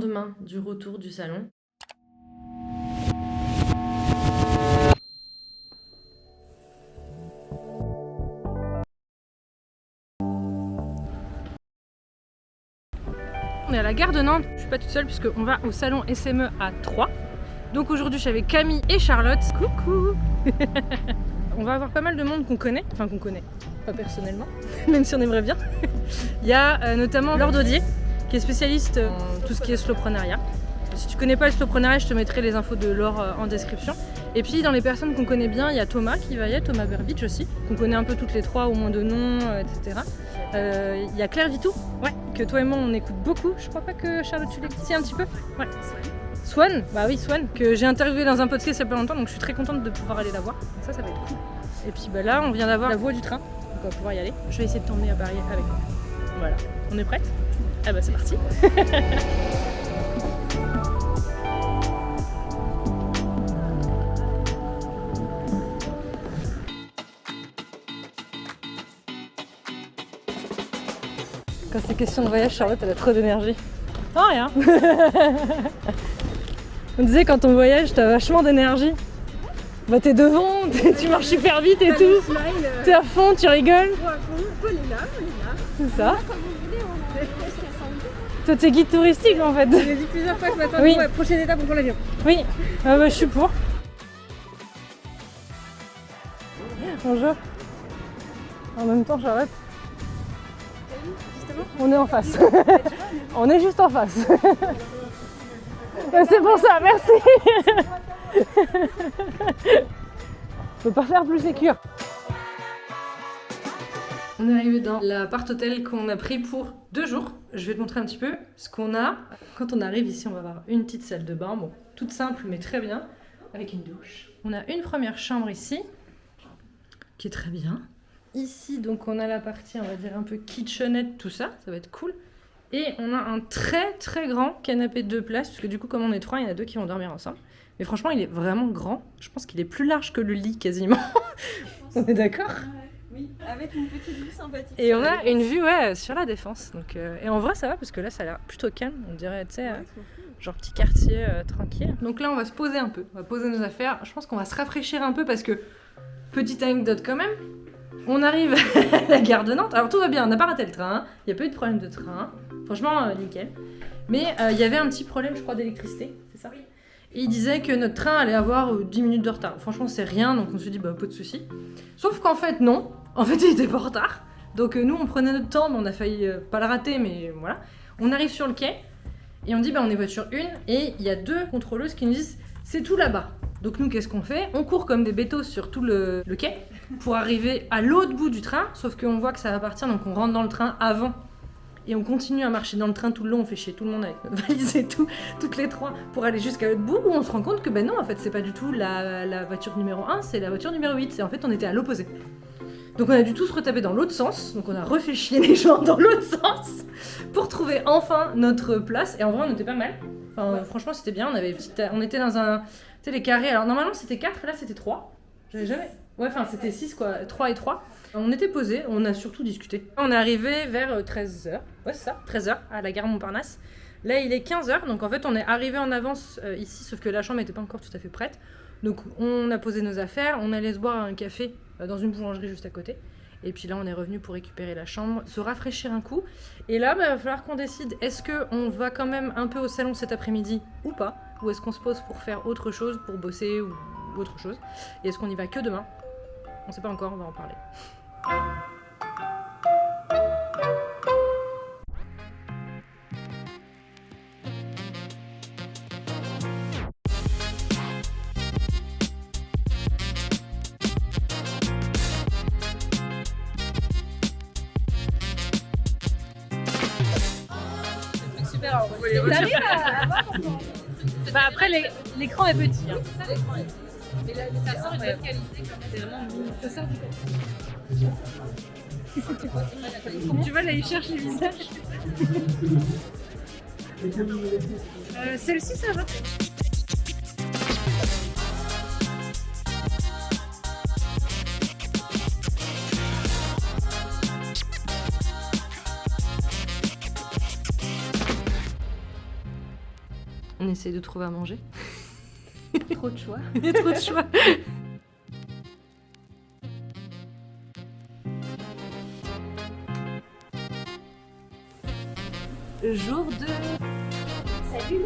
lendemain du retour du salon. On est à la gare de Nantes, je suis pas toute seule puisqu'on va au salon SME à 3. Donc aujourd'hui je suis avec Camille et Charlotte. Coucou. On va avoir pas mal de monde qu'on connaît, enfin qu'on connaît, pas personnellement, même si on aimerait bien. Il y a notamment Laure Daudier qui est spécialiste en tout ce qui est slowpreneuriat. Si tu connais pas le slowpreneuriat, je te mettrai les infos de Laure en description. Et puis dans les personnes qu'on connaît bien, il y a Thomas qui va y être, Thomas Berbich aussi, qu'on connaît un peu toutes les trois, au moins de nom, etc. Il y a Claire Vitou, ouais, que toi et moi on écoute beaucoup. Je crois pas que Charlotte tu l'écoutes un petit peu. Ouais. Swan, bah oui Swan, que j'ai interviewé dans un podcast il y a pas longtemps, donc je suis très contente de pouvoir aller la voir. Donc ça va être cool. Et puis bah là on vient d'avoir la voie du train, donc on va pouvoir y aller. Je vais essayer de t'emmener à Paris avec moi. Voilà, on est prête? Ah bah c'est parti. Quand c'est question de voyage, Charlotte elle a trop d'énergie. Oh rien. On disait quand on voyage t'as vachement d'énergie. Bah t'es devant, tu marches super vite et tout. T'es à fond, tu rigoles. On est là. C'est ça. Comme vous voulez, on est presque à 100 Toi t'es guide touristique en fait. J'ai dit plusieurs fois ce matin, Oui. ouais, prochaine étape on prend l'avion. Oui, ah bah, je suis pour. Bonjour. En même temps Charlotte. On est en face. On est juste en face. C'est pour ça, merci. Je peux pas faire plus sécure. On est arrivé dans l'appart-hôtel qu'on a pris pour 2 jours. Je vais te montrer un petit peu ce qu'on a. Quand on arrive ici, on va avoir une petite salle de bain. Bon, toute simple mais très bien, avec une douche. On a une première chambre ici, qui est très bien. Ici, donc, on a la partie, on va dire, un peu kitchenette, tout ça. Ça va être cool. Et on a un très très grand canapé de 2 places, parce que du coup, comme on est 3, il y en a 2 qui vont dormir ensemble. Mais franchement, il est vraiment grand. Je pense qu'il est plus large que le lit, quasiment. On est d'accord? Oui, avec une petite vue sympathique. Et on a une vue, ouais, sur la Défense. Donc, et en vrai, ça va, parce que là, ça a l'air plutôt calme. On dirait, tu sais, genre petit quartier tranquille. Donc là, on va se poser un peu. On va poser nos affaires. Je pense qu'on va se rafraîchir un peu, parce que, petite anecdote quand même, on arrive à la gare de Nantes. Alors tout va bien, on n'a pas raté le train, il n'y a pas eu de problème de train, franchement nickel. Mais il y avait un petit problème, je crois, d'électricité, c'est ça? Et il disait que notre train allait avoir 10 minutes de retard. Franchement, c'est rien, donc on se dit, bah pas de soucis. Sauf qu'en fait, non, en fait, il était pas en retard. Donc nous, on prenait notre temps, mais on a failli pas le rater, mais voilà. On arrive sur le quai, et on dit, bah on est voiture 1, et il y a 2 contrôleuses qui nous disent, c'est tout là-bas. Donc nous, qu'est-ce qu'on fait? On court comme des bétos sur tout le quai pour arriver à l'autre bout du train, sauf qu'on voit que ça va partir, donc on rentre dans le train avant. Et on continue à marcher dans le train tout le long, on fait chier tout le monde avec notre valise et tout, toutes les 3, pour aller jusqu'à l'autre bout, où on se rend compte que ben non, en fait, c'est pas du tout la voiture numéro 1, c'est la voiture numéro 8. Et en fait, on était à l'opposé. Donc on a dû tous retaper dans l'autre sens, donc on a refait chier les gens dans l'autre sens, pour trouver enfin notre place. Et en vrai, on était pas mal. Enfin, franchement, c'était bien, on était dans un... Tu sais, les carrés, alors normalement c'était 4, là c'était 3. J'avais jamais... Ouais, enfin c'était 6 quoi, 3 et 3. On était posés, on a surtout discuté. On est arrivé vers 13h, ouais c'est ça, 13h à la gare Montparnasse. Là il est 15h, donc en fait on est arrivé en avance ici, sauf que la chambre n'était pas encore tout à fait prête. Donc on a posé nos affaires, on allait se boire un café dans une boulangerie juste à côté. Et puis là on est revenu pour récupérer la chambre, se rafraîchir un coup. Et là bah, il va falloir qu'on décide, est-ce qu'on va quand même un peu au salon cet après-midi ou pas? Ou est-ce qu'on se pose pour faire autre chose, pour bosser ou autre chose? Et est-ce qu'on y va que demain? On sait pas encore, on va en parler. Super, t'arrives à voir comment... Bah après l'écran est petit. Hein. C'est ça l'écran. Mais là, ça sort une bonne qualité, c'est vraiment ça sort du Tu vois là il cherche les visages. Celle-ci ça va. On essaie de trouver à manger. Trop de choix. Il y a trop de choix. Jour 2. Salut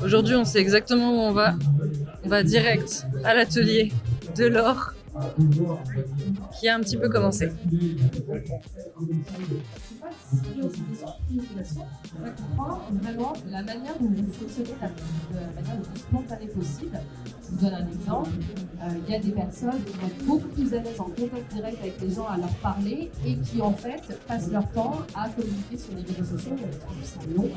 le Aujourd'hui, on sait exactement où on va. On va direct à l'atelier de Laure, qui a un petit peu commencé. Ça comprend vraiment la manière dont vous fonctionnez de la manière la plus spontanée possible. Je vous donne un exemple. Il y a des personnes qui vont être beaucoup plus à l'aise en contact direct avec les gens, à leur parler, et qui en fait passent leur temps à communiquer sur les réseaux sociaux. C'est long.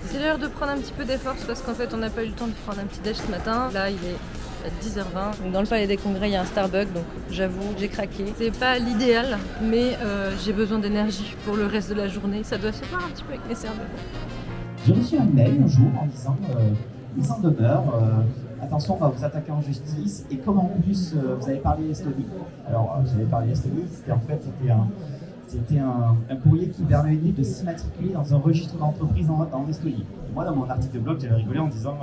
C'est l'heure de prendre un petit peu d'effort parce qu'en fait on n'a pas eu le temps de prendre un petit déj ce matin. Là il est à 10h20. Donc, dans le palais des congrès il y a un Starbucks, donc j'avoue j'ai craqué. C'est pas l'idéal mais j'ai besoin d'énergie pour le reste de la journée. Ça doit se faire un petit peu avec mes cerveaux. J'ai reçu un mail un jour en disant mise en demeure, attention on va vous attaquer en justice, et comme en plus vous avez parlé Estonie. Alors j'avais parlé Estonie, c'était un courrier qui permettait de s'immatriculer dans un registre d'entreprise en Estonie. Moi, dans mon article de blog, j'avais rigolé en disant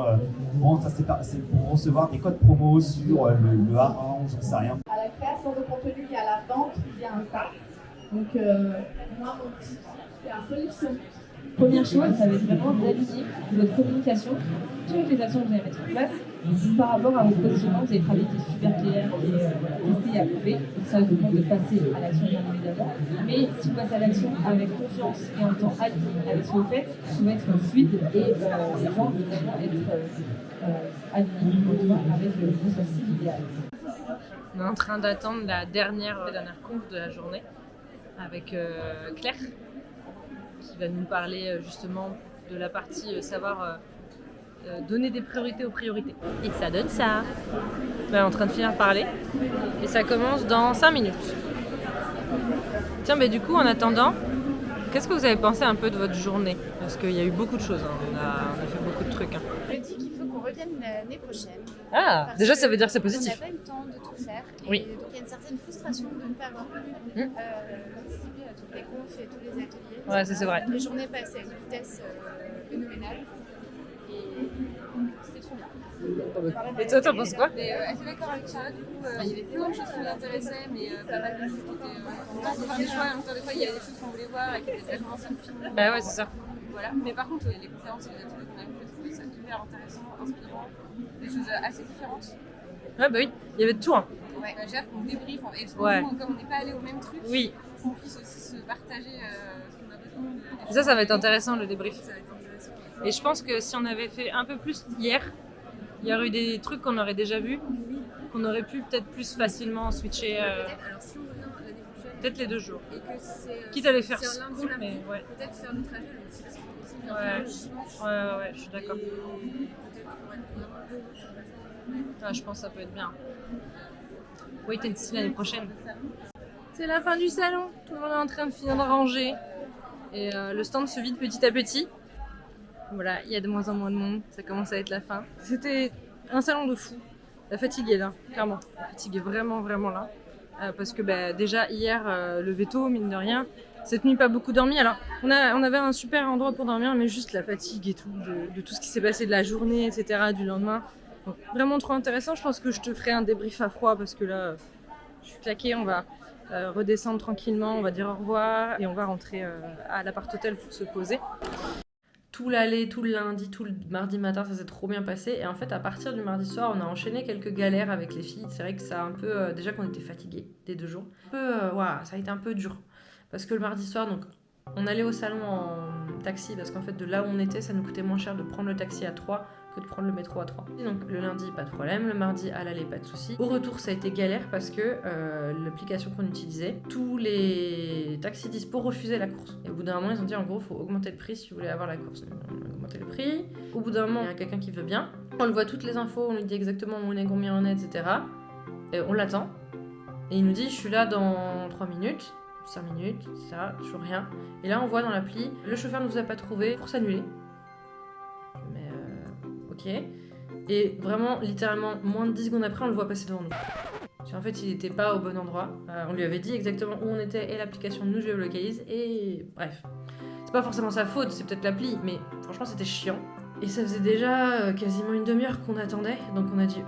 bon, ça c'est pour recevoir des codes promo sur le hareng, j'en sais rien. À la création de contenu, il y a la vente, il y a un tas. Donc, moi, mon petit, c'est un peu les Première chose, ça va être vraiment d'aligner votre communication, toutes les actions que vous allez mettre en place par rapport à votre positionnement. Vous avez travaillé qui est super clair, qui est testé et approuvé. Donc ça vous demande de passer à l'action bien évidemment. Mais si vous passez à l'action avec confiance et en temps aligné avec ce que vous faites, tout va être fluide et les gens vont vraiment être alignés avec votre cible idéale. On est en train d'attendre la dernière conf de la journée avec Claire, qui va nous parler justement de la partie savoir donner des priorités aux priorités. Et ça donne ça. On est en train de finir de parler et ça commence dans 5 minutes. Tiens, mais du coup, en attendant, qu'est-ce que vous avez pensé un peu de votre journée? Parce qu'il y a eu beaucoup de choses, hein. On a fait beaucoup de trucs. Hein. Je dis qu'il faut qu'on revienne l'année prochaine. Ah, déjà ça veut dire que c'est positif. On n'a pas eu le temps de tout faire. Et Oui. donc il y a une certaine frustration de ne pas avoir pu participer à toutes les confs et tous les ateliers. Ouais, ça, c'est vrai. Les journées passent à une vitesse phénoménale. Et c'était trop bien. Et toi, t'en penses quoi? assez d'accord avec ça, du coup, il y avait plein de choses qui m'intéressaient, mais pas mal de choses qui étaient. On a faire des choix, en même temps, des fois, il y a des choses qu'on voulait voir et qui étaient tellement significatives. Bah ouais, c'est ça. Voilà. Mais par contre, les conférences et les ateliers qu'on a vu, je trouvais ça hyper intéressant, inspirant, des choses assez différentes. Ouais, bah oui, il y avait de tout. Hein. Ouais, j'ai hâte qu'on débriefe, et parce que Ouais. nous, comme on n'est pas allé au même truc, Oui. qu'on puisse aussi se partager ce qu'on a retenu. Ça va être intéressant le débrief. Ça va être intéressant. Et je pense que si on avait fait un peu plus hier, il y aurait eu des trucs qu'on aurait déjà vus, qu'on aurait pu peut-être plus facilement switcher. Alors si on revient l'année prochaine, Peut-être les 2 jours. et que c'est. Quitte à les faire c'est un lundi, cool, mardi, mais ouais. peut-être faire le trajet le aussi, parce qu'on peut aussi faire Ouais. le dimanche. Ouais, je suis d'accord. Et peut-être vraiment 2 jours sur la semaine. Ah, je pense que ça peut être bien. Wait and see l'année prochaine. C'est la fin du salon. Tout le monde est en train de finir de ranger. Et le stand se vide petit à petit. Voilà, il y a de moins en moins de monde. Ça commence à être la fin. C'était un salon de fou. La fatigue est là, clairement. La fatigue est vraiment, vraiment là. Parce que déjà hier, le veto, mine de rien, cette nuit pas beaucoup dormi. Alors, on avait un super endroit pour dormir, mais juste la fatigue et tout, de tout ce qui s'est passé de la journée, etc., du lendemain. Donc, vraiment trop intéressant. Je pense que je te ferai un débrief à froid parce que là, je suis claquée. On va redescendre tranquillement, on va dire au revoir et on va rentrer à l'appart hôtel pour se poser. Tout l'aller, tout le lundi, tout le mardi matin, ça s'est trop bien passé. Et en fait, à partir du mardi soir, on a enchaîné quelques galères avec les filles. C'est vrai que ça a un peu... déjà qu'on était fatigués des 2 jours. Ça a été un peu dur. Parce que le mardi soir, donc, on allait au salon en taxi. Parce qu'en fait, de là où on était, ça nous coûtait moins cher de prendre le taxi à 3 que de prendre le métro à 3. Donc le lundi, pas de problème. Le mardi, à l'aller, pas de souci. Au retour, ça a été galère parce que l'application qu'on utilisait, tous les taxis dispo refusaient la course. Et au bout d'un moment, ils ont dit en gros, faut augmenter le prix si vous voulez avoir la course. Donc, on a augmenté le prix. Au bout d'un moment, il y a quelqu'un qui veut bien. On le voit toutes les infos, on lui dit exactement où on est, combien on est, etc. Et on l'attend. Et il nous dit, je suis là dans 3 minutes. 5 minutes, etc. Toujours rien. Et là, on voit dans l'appli, le chauffeur ne vous a pas trouvé, course annulée. Mais ok. Et vraiment, littéralement, moins de 10 secondes après, on le voit passer devant nous. En fait, il n'était pas au bon endroit. On lui avait dit exactement où on était et l'application nous géolocalise. Et bref, c'est pas forcément sa faute, c'est peut-être l'appli, mais franchement, c'était chiant. Et ça faisait déjà quasiment une demi-heure qu'on attendait, donc on a dit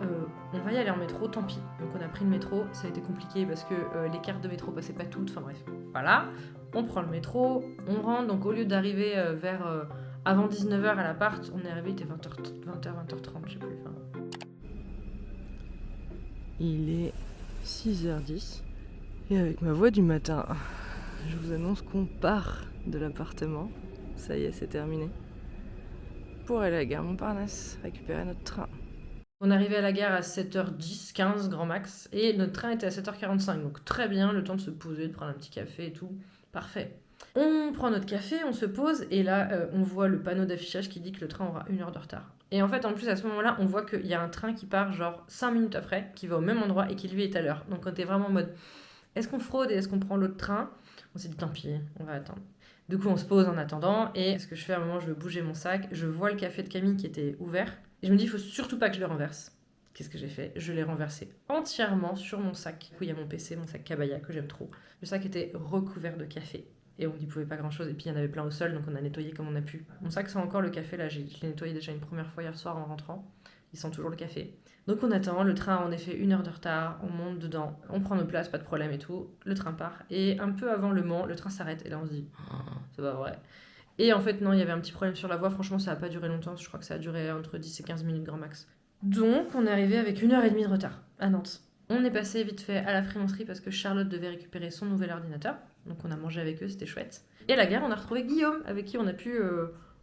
on va y aller en métro, tant pis. Donc on a pris le métro, ça a été compliqué parce que les cartes de métro passaient pas toutes, enfin bref. Voilà, on prend le métro, on rentre, donc au lieu d'arriver vers avant 19h à l'appart, on est arrivé, il était 20h30, je sais plus. Enfin. Il est 6h10 et avec ma voix du matin, je vous annonce qu'on part de l'appartement. Ça y est, c'est terminé. Pour aller à la gare Montparnasse, récupérer notre train. On arrivait à la gare à 7h10, 15 grand max, et notre train était à 7h45, donc très bien, le temps de se poser, de prendre un petit café et tout, parfait. On prend notre café, on se pose, et là, on voit le panneau d'affichage qui dit que le train aura 1 heure de retard. Et en fait, en plus, à ce moment-là, on voit qu'il y a un train qui part genre 5 minutes après, qui va au même endroit et qui lui est à l'heure. Donc on était vraiment en mode, est-ce qu'on fraude et est-ce qu'on prend l'autre train ? On s'est dit, tant pis, on va attendre. Du coup, on se pose en attendant, et ce que je fais à un moment, je veux bouger mon sac, je vois le café de Camille qui était ouvert, et je me dis, il faut surtout pas que je le renverse. Qu'est-ce que j'ai fait ? Je l'ai renversé entièrement sur mon sac. Du coup, il y a mon PC, mon sac Cabaya, que j'aime trop. Le sac était recouvert de café, et on n'y pouvait pas grand-chose, et puis il y en avait plein au sol, donc on a nettoyé comme on a pu. Mon sac sent encore le café, là, je l'ai nettoyé déjà une première fois hier soir en rentrant, il sent toujours le café. Donc on attend, le train a en effet 1 heure de retard, on monte dedans, on prend nos places, pas de problème et tout, le train part, et un peu avant Le Mans, le train s'arrête, et là on se dit, c'est pas vrai. Et en fait non, il y avait un petit problème sur la voie, franchement ça a pas duré longtemps, je crois que ça a duré entre 10 et 15 minutes grand max. Donc on est arrivé avec 1h30 de retard à Nantes. On est passé vite fait à la frimanderie parce que Charlotte devait récupérer son nouvel ordinateur, donc on a mangé avec eux, c'était chouette. Et à la gare on a retrouvé Guillaume, avec qui on a pu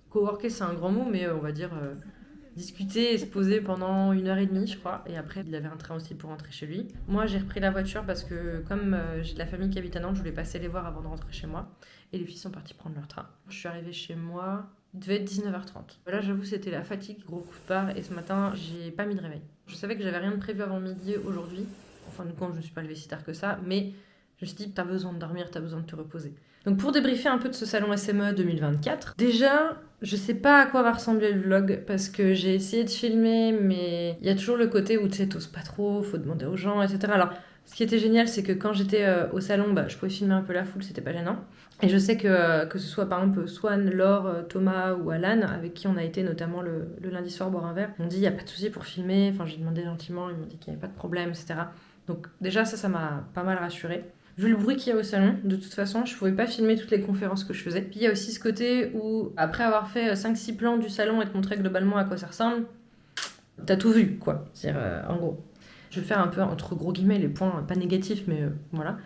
coworker, c'est un grand mot, mais on va dire... discuter et se poser pendant 1h30 je crois, et après il avait un train aussi pour rentrer chez lui. Moi j'ai repris la voiture parce que comme j'ai de la famille qui habite à Nantes, je voulais passer les voir avant de rentrer chez moi, et les filles sont parties prendre leur train. Je suis arrivée chez moi, il devait être 19h30. Là j'avoue c'était la fatigue, gros coup de barre, et ce matin j'ai pas mis de réveil. Je savais que j'avais rien de prévu avant midi aujourd'hui, enfin du coup je me suis pas levée si tard que ça, mais je me suis dit t'as besoin de dormir, t'as besoin de te reposer. Donc pour débriefer un peu de ce salon SME 2024, déjà, je sais pas à quoi va ressembler le vlog parce que j'ai essayé de filmer, mais il y a toujours le côté où tu sais, t'oses pas trop, faut demander aux gens, etc. Alors, ce qui était génial, c'est que quand j'étais au salon, je pouvais filmer un peu la foule, c'était pas gênant. Et je sais que ce soit par exemple Swan, Laure, Thomas ou Alan, avec qui on a été notamment le lundi soir boire un verre, m'ont dit il y a pas de souci pour filmer, enfin j'ai demandé gentiment, ils m'ont dit qu'il y avait pas de problème, etc. Donc déjà ça m'a pas mal rassurée. Vu le bruit qu'il y a au salon, de toute façon, je pouvais pas filmer toutes les conférences que je faisais. Puis il y a aussi ce côté où, après avoir fait 5-6 plans du salon et te montrer globalement à quoi ça ressemble, t'as tout vu, quoi. C'est-à-dire, en gros. Je vais faire un peu, entre gros guillemets, les points, pas négatifs, mais voilà.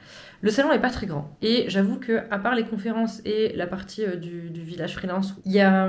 Le salon est pas très grand. Et j'avoue que, à part les conférences et la partie du village freelance, il y a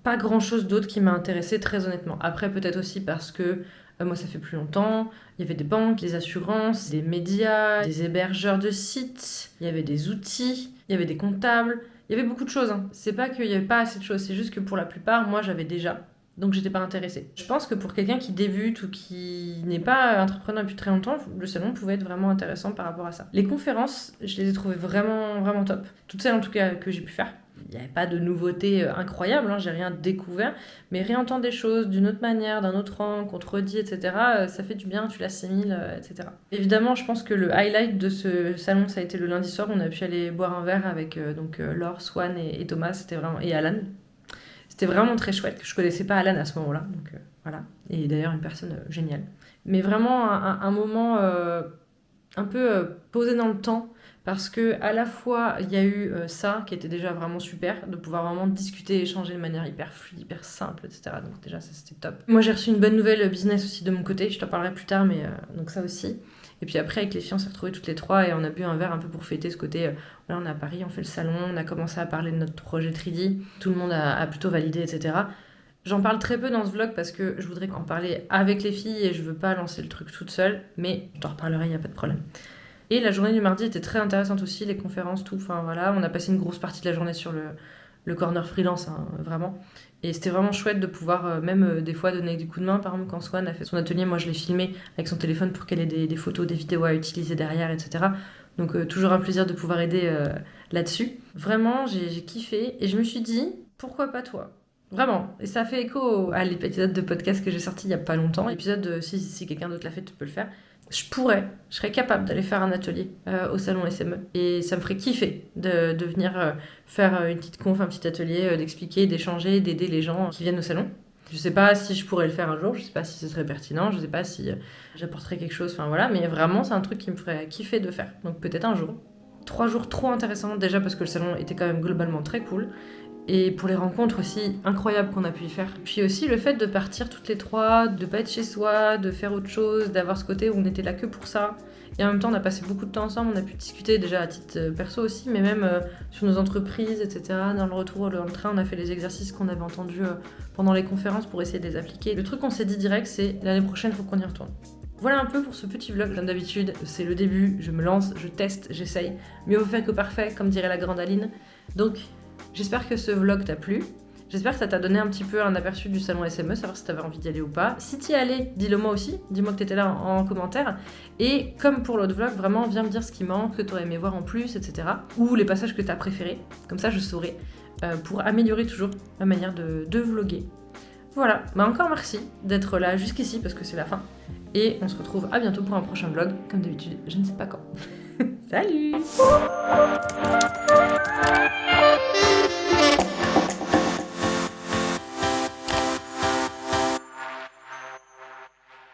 pas grand-chose d'autre qui m'a intéressée, très honnêtement. Après, peut-être aussi parce que moi, ça fait plus longtemps. Il y avait des banques, des assurances, des médias, des hébergeurs de sites, il y avait des outils, il y avait des comptables. Il y avait beaucoup de choses. C'est pas qu'il y avait pas assez de choses, c'est juste que pour la plupart, moi, j'avais déjà. Donc, j'étais pas intéressée. Je pense que pour quelqu'un qui débute ou qui n'est pas entrepreneur depuis très longtemps, le salon pouvait être vraiment intéressant par rapport à ça. Les conférences, je les ai trouvées vraiment, vraiment top. Toutes celles, en tout cas, que j'ai pu faire. Il n'y avait pas de nouveautés incroyables, j'ai rien découvert, mais réentendre des choses d'une autre manière, d'un autre angle, contredit, etc., ça fait du bien, tu l'assimiles, etc. Évidemment, je pense que le highlight de ce salon, ça a été le lundi soir, on a pu aller boire un verre avec Laure, Swan et Thomas, c'était vraiment, et Alan. C'était vraiment très chouette, je connaissais pas Alan à ce moment-là, donc voilà. Et d'ailleurs, une personne géniale. Mais vraiment un moment un peu posé dans le temps, parce que à la fois il y a eu ça qui était déjà vraiment super, de pouvoir vraiment discuter, échanger de manière hyper fluide, hyper simple, etc. Donc déjà ça c'était top. Moi j'ai reçu une bonne nouvelle business aussi de mon côté, je t'en parlerai plus tard, mais donc ça aussi. Et puis après avec les filles on s'est retrouvés toutes les trois et on a bu un verre un peu pour fêter ce côté, là on est à Paris, on fait le salon, on a commencé à parler de notre projet 3D, tout le monde a plutôt validé, etc. J'en parle très peu dans ce vlog parce que je voudrais en parler avec les filles et je veux pas lancer le truc toute seule, mais je t'en reparlerai, il n'y a pas de problème. Et la journée du mardi était très intéressante aussi, les conférences, tout. Enfin voilà, on a passé une grosse partie de la journée sur le corner freelance, vraiment. Et c'était vraiment chouette de pouvoir même des fois donner des coups de main. Par exemple, quand Swan a fait son atelier, moi je l'ai filmé avec son téléphone pour qu'elle ait des photos, des vidéos à utiliser derrière, etc. Donc toujours un plaisir de pouvoir aider là-dessus. Vraiment, j'ai kiffé et je me suis dit, pourquoi pas toi ? Vraiment. Et ça fait écho à l'épisode de podcast que j'ai sorti il y a pas longtemps. L'épisode, si quelqu'un d'autre l'a fait, tu peux le faire. je serais capable d'aller faire un atelier au salon SME. Et ça me ferait kiffer de venir faire une petite conf, un petit atelier, d'expliquer, d'échanger, d'aider les gens qui viennent au salon. Je sais pas si je pourrais le faire un jour, je sais pas si ce serait pertinent, je sais pas si j'apporterais quelque chose, enfin voilà, mais vraiment c'est un truc qui me ferait kiffer de faire. Donc peut-être un jour. 3 jours trop intéressants, déjà parce que le salon était quand même globalement très cool. Et pour les rencontres aussi incroyables qu'on a pu y faire. Puis aussi le fait de partir toutes les 3, de pas être chez soi, de faire autre chose, d'avoir ce côté où on était là que pour ça. Et en même temps, on a passé beaucoup de temps ensemble, on a pu discuter déjà à titre perso aussi, mais même sur nos entreprises, etc. Dans le retour, dans le train, on a fait les exercices qu'on avait entendus pendant les conférences pour essayer de les appliquer. Le truc qu'on s'est dit direct, c'est l'année prochaine, il faut qu'on y retourne. Voilà un peu pour ce petit vlog. Comme d'habitude, c'est le début, je me lance, je teste, j'essaye. Mieux vaut faire que parfait, comme dirait la grande Aline. Donc, j'espère que ce vlog t'a plu. J'espère que ça t'a donné un petit peu un aperçu du salon SME, savoir si t'avais envie d'y aller ou pas. Si t'y allais, dis-le moi aussi, dis-moi que t'étais là en commentaire. Et comme pour l'autre vlog, vraiment viens me dire ce qui manque, que t'aurais aimé voir en plus, etc. Ou les passages que t'as préférés, comme ça je saurai, pour améliorer toujours ma manière de vlogger. Voilà, bah encore merci d'être là jusqu'ici parce que c'est la fin. Et on se retrouve à bientôt pour un prochain vlog, comme d'habitude, je ne sais pas quand. Salut!